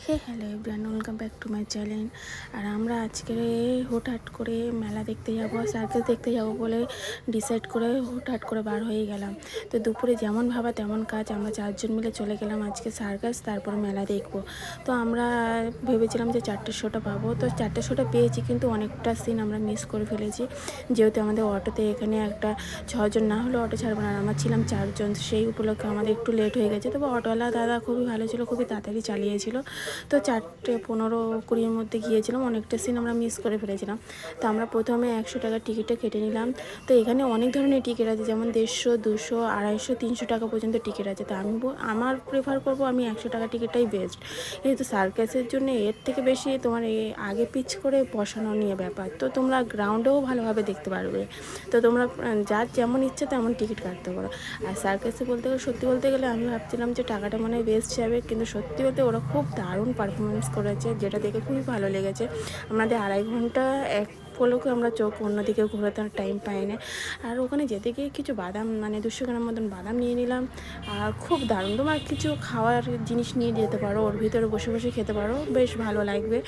Hey hello everyone, welcome back to my channel. আর আমরা আজকে হুটহাট করে মেলা দেখতে যাব, সার্কাস দেখতে যাব বলে ডিসাইড করে হুটহাট করে বার হয়ে গেলাম। তো দুপুরে যেমন ভাবা তেমন কাজ, আমরা চারজন মিলে চলে গেলাম আজকে সার্কাস, তারপর মেলা দেখব। তো আমরা ভেবেছিলাম যে 4টের শোটা পাবো, তো 4টের শোটা পেয়েছি, কিন্তু অনেকটা সিন আমরা মিস করে ফেলেছি। যেহেতু আমাদের অটোতে এখানে একটা 6জন না হলে অটো ছাড়বো না, আর আমরা ছিলাম 4জন, সেই উপলক্ষে আমাদের একটু লেট হয়ে গেছে। তবে অটোওয়ালা দাদা খুবই ভালো ছিল, খুবই তাড়াতাড়ি চালিয়েছিল। তো 4:15-20-এর মধ্যে গিয়েছিলাম, অনেকটা সিন আমরা মিস করে ফেলেছিলাম। তো আমরা প্রথমে 100 টাকার টিকিটটা কেটে নিলাম। তো এখানে অনেক ধরনের টিকিট আছে, যেমন 150, 200, 250, 300 টাকা পর্যন্ত টিকিট আছে। তো আমার প্রেফার করব, আমি 100 টাকার টিকিটটাই বেস্ট। যেহেতু সার্কাসের জন্য এর থেকে বেশি তোমার আগে পিচ করে বসানো নিয়ে ব্যাপার, তো তোমরা গ্রাউন্ডেও ভালোভাবে দেখতে পারবে। তো তোমরা যার যেমন ইচ্ছে তেমন টিকিট কাটতে পারো। আর সার্কাসে সত্যি বলতে গেলে আমি ভাবছিলাম যে টাকাটা মনে হয় বেস্ট যাবে, কিন্তু সত্যি বলতে ওরা খুব দারুণ পারফরমেন্স করেছে, যেটা দেখে খুবই ভালো লেগেছে। আমাদের 2.5 ঘন্টা এক পলকে আমরা চোখ অন্যদিকে ঘোরাতে টাইম পাই না। আর ওখানে যেতে গিয়ে কিছু বাদাম, 200 গ্রাম মতন বাদাম নিয়ে নিলাম। আর খুব দারুণ, তোমার কিছু খাওয়ার জিনিস নিয়ে যেতে পারো, ওর ভিতরে বসে বসে খেতে পারো, বেশ ভালো লাগবে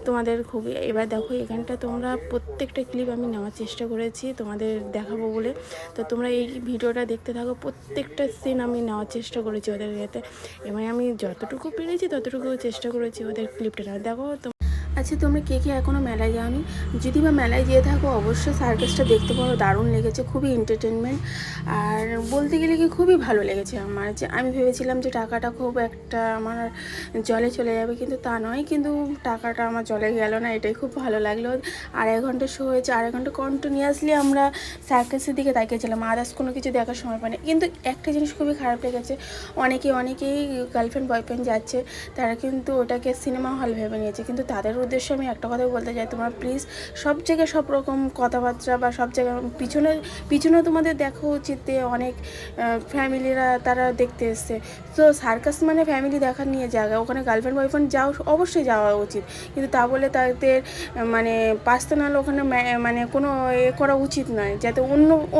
তোমাদের খুবই। এবার দেখো এখানটা তোমরা প্রত্যেকটা ক্লিপ আমি নেওয়ার চেষ্টা করেছি তোমাদের দেখাবো বলে। তো তোমরা এই ভিডিওটা দেখতে থাকো, প্রত্যেকটা সিন আমি নেওয়ার চেষ্টা করেছি ওদের ইয়েতে। এবার আমি যতটুকু পেরেছি ততটুকু চেষ্টা করেছি ওদের ক্লিপটা দেখো। আচ্ছা, তোমরা কে কে এখনও মেলায় যাওনি? যদি বা মেলায় যেয়ে থাকো, অবশ্যই সার্কাসটা দেখতে পারো, দারুণ লেগেছে, খুবই এন্টারটেনমেন্ট। আর বলতে গেলে কি খুবই ভালো লেগেছে আমার। যে আমি ভেবেছিলাম যে টাকাটা খুব একটা আমার জলে চলে যাবে, কিন্তু তা নয়, কিন্তু টাকাটা আমার জলে গেল না, এটাই খুব ভালো লাগলো। 2.5 ঘন্টা শো হয়েছে, 2.5 ঘন্টা কন্টিনিউয়াসলি আমরা সার্কাসের দিকে তাকিয়েছিলাম, আদার্স কোনো কিছু দেখার সময় পাইনি। কিন্তু একটা জিনিস খুবই খারাপ লেগেছে, অনেকেই গার্লফ্রেন্ড বয়ফ্রেন্ড যাচ্ছে, তারা কিন্তু ওটাকে সিনেমা হল ভেবে নিয়েছে। কিন্তু তাদের উদ্দেশ্যে আমি একটা কথা বলতে চাই, তোমরা প্লিজ সব জায়গায় সব রকম কথাবার্তা বা সব জায়গায় পিছনে তোমাদের দেখা উচিত। অনেক ফ্যামিলিরা তারা দেখতে এসছে, তো সার্কাস মানে ফ্যামিলি দেখার নিয়ে জায়গা, ওখানে গার্লফ্রেন্ড বয়ফ্রেন্ড অবশ্যই যাওয়া উচিত, কিন্তু তা বলে তাদের মানে পার্সোনাল ওখানে মানে কোনো করা উচিত নয়, যাতে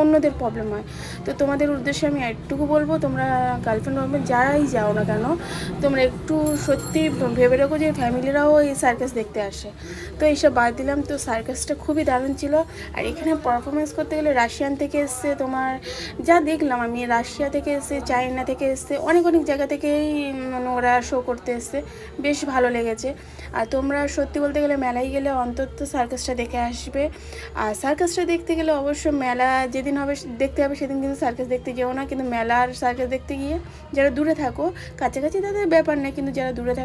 অন্যদের প্রবলেম হয়। তো তোমাদের উদ্দেশ্যে আমি একটুকু বলবো, তোমরা গার্লফ্রেন্ড বয়ফ্রেন্ড যারাই যাও না কেন, তোমরা একটু সত্যি ভেবে রাখো যে ফ্যামিলিরাও এই সার্কাস দেখতে আসে। তো এইসব বাদ দিলাম, তো সার্কাসটা খুবই দারুণ ছিল। আর এখানে পারফরমেন্স করতে গেলে রাশিয়ান থেকে এসছে, তোমার যা দেখলাম আমি, রাশিয়া থেকে এসছে, চায়না থেকে এসছে, অনেক জায়গা থেকেই মানে ওরা শো করতে এসছে, বেশ ভালো লেগেছে। আর তোমরা সত্যি বলতে গেলে মেলায় গেলে অন্তত সার্কাসটা দেখে আসবে। আর সার্কাসটা দেখতে গেলে অবশ্য মেলা যেদিন হবে দেখতে হবে, সেদিন কিন্তু সার্কাস দেখতে যেও না। কিন্তু মেলার সার্কাস দেখতে গিয়ে যারা দূরে থাকো, কাছাকাছি তাদের ব্যাপার নেই, কিন্তু যারা দূরে থাকো